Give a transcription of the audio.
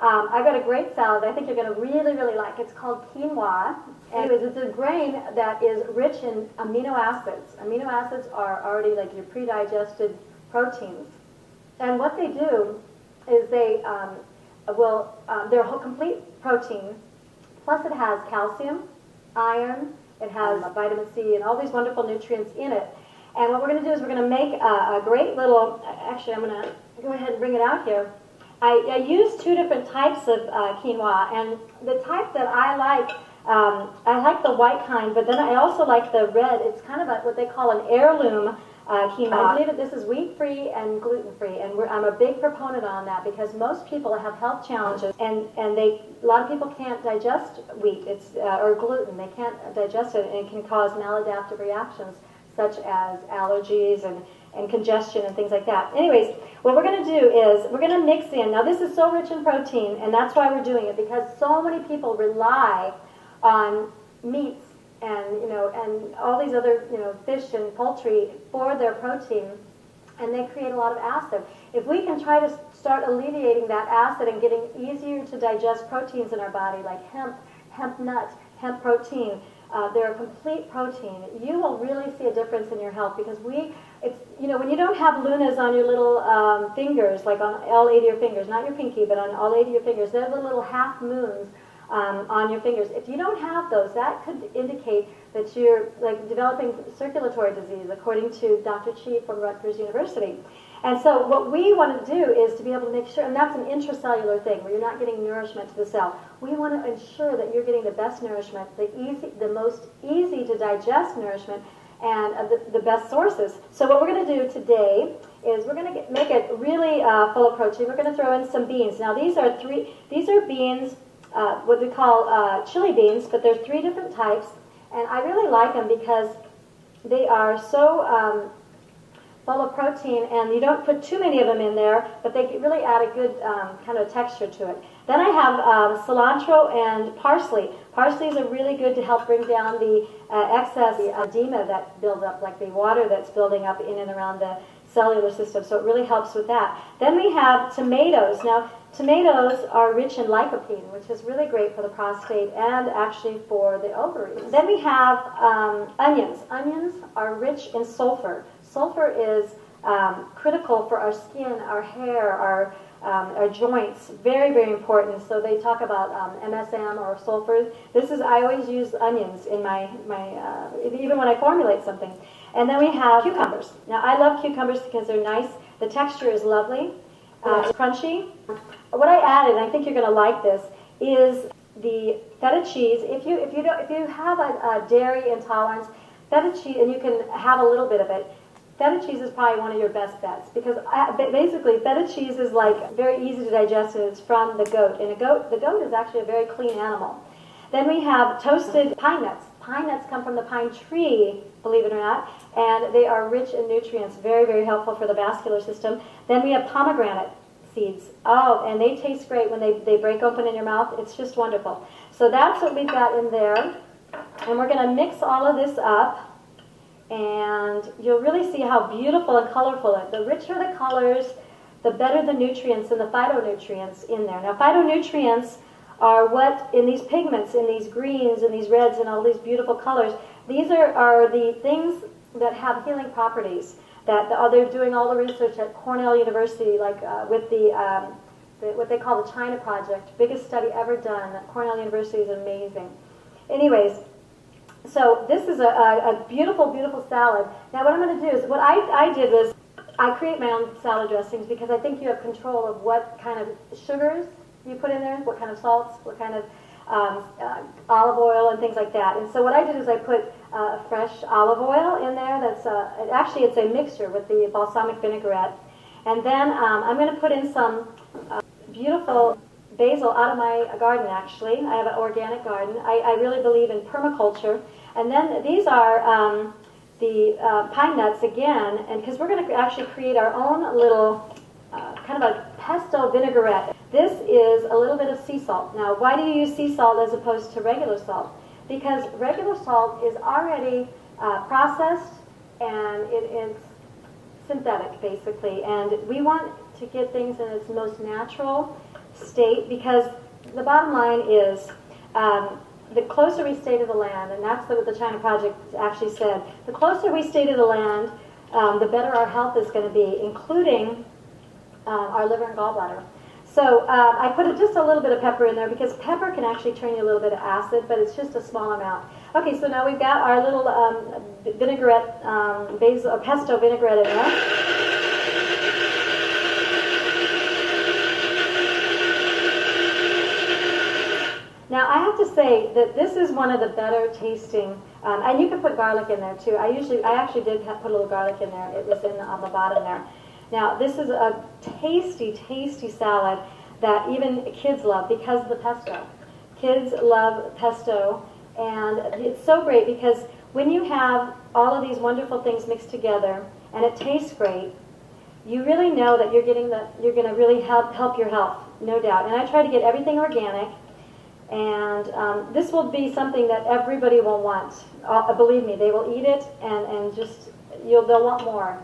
I got a great salad that I think you're going to really, really like. It's called quinoa. Anyways, it's a grain that is rich in amino acids. Amino acids are already like your pre-digested proteins. And what they do is they're a whole complete protein, plus it has calcium, iron, it has vitamin C, and all these wonderful nutrients in it. And what we're going to do is we're going to make a great little, actually I'm going to go ahead and bring it out here. I use two different types of quinoa, and the type that I like the white kind, but then I also like the red. It's kind of what they call an heirloom quinoa. I believe that this is wheat-free and gluten-free, and I'm a big proponent on that because most people have health challenges, and a lot of people can't digest wheat or gluten. They can't digest it, and it can cause maladaptive reactions such as allergies and congestion and things like that. Anyways, what we're going to do is we're going to mix in. Now, this is so rich in protein, and that's why we're doing it, because so many people rely on meats and all these other fish and poultry for their protein, and they create a lot of acid. If we can try to start alleviating that acid and getting easier to digest proteins in our body, like hemp nut, hemp protein, they're a complete protein, you will really see a difference in your health, because when you don't have lunas on your little fingers, like on all 8 of your fingers, not your pinky, but on all 8 of your fingers, they're the little half moons on your fingers. If you don't have those, that could indicate that you're like developing circulatory disease, according to Dr. Chi from Rutgers University. And so what we want to do is to be able to make sure, and that's an intracellular thing where you're not getting nourishment to the cell. We want to ensure that you're getting the best nourishment, the most easy to digest nourishment, and the best sources. So what we're going to do today is we're going to make it really full of protein. We're going to throw in some beans. Now these are beans, what we call chili beans, but they're 3 different types, and I really like them because they are so full of protein, and you don't put too many of them in there, but they really add a good kind of texture to it. Then I have cilantro and parsley. Parsley is really good to help bring down the excess edema that builds up, like the water that's building up in and around the cellular system, so it really helps with that. Then we have tomatoes. Now, tomatoes are rich in lycopene, which is really great for the prostate and actually for the ovaries. Then we have onions. Onions are rich in sulfur. Sulfur is critical for our skin, our hair, our joints. Very, very important. So they talk about MSM or sulfur. I always use onions in my even when I formulate something. And then we have cucumbers. Now I love cucumbers because they're nice. The texture is lovely. It's crunchy. What I added, and I think you're going to like this, is the feta cheese. If you have a dairy intolerance, feta cheese, and you can have a little bit of it, feta cheese is probably one of your best bets, because basically feta cheese is like very easy to digest, and it's from the goat. And the goat is actually a very clean animal. Then we have toasted pine nuts. Pine nuts come from the pine tree, believe it or not, and they are rich in nutrients, very, very helpful for the vascular system. Then we have pomegranate seeds. Oh, and they taste great when they break open in your mouth. It's just wonderful. So that's what we've got in there. And we're going to mix all of this up, and you'll really see how beautiful and colorful it is. The richer the colors, the better the nutrients and the phytonutrients in there. Now, phytonutrients are what, in these pigments, in these greens and these reds and all these beautiful colors, these are the things that have healing properties. They're doing all the research at Cornell University, like with what they call the China Project, biggest study ever done. Cornell University is amazing. Anyways, so this is a beautiful, beautiful salad. Now what I'm going to do is, what I did was, I create my own salad dressings because I think you have control of what kind of sugars you put in there, what kind of salts, what kind of olive oil and things like that. And so what I did is I put fresh olive oil in there. Actually it's a mixture with the balsamic vinaigrette. And then I'm going to put in some beautiful basil out of my garden, actually. I have an organic garden. I really believe in permaculture. And then these are the pine nuts again, and because we're going to actually create our own little kind of a pesto vinaigrette. This is a little bit of sea salt. Now, why do you use sea salt as opposed to regular salt? Because regular salt is already processed, and it's synthetic, basically. And we want to get things in its most natural state, because the bottom line is the closer we stay to the land, and that's what the China Project actually said, the closer we stay to the land, the better our health is going to be, including our liver and gallbladder. So I put just a little bit of pepper in there because pepper can actually turn you a little bit of acid, but it's just a small amount. Okay, so now we've got our little vinaigrette, basil, pesto vinaigrette in there. Now I have to say that this is one of the better tasting, and you can put garlic in there too. I actually did put a little garlic in there. It was on the bottom there. Now this is a tasty, tasty salad that even kids love because of the pesto. Kids love pesto, and it's so great because when you have all of these wonderful things mixed together and it tastes great, you really know that you're going to really help your health, no doubt. And I try to get everything organic. And this will be something that everybody will want. Believe me, they will eat it and just they'll want more.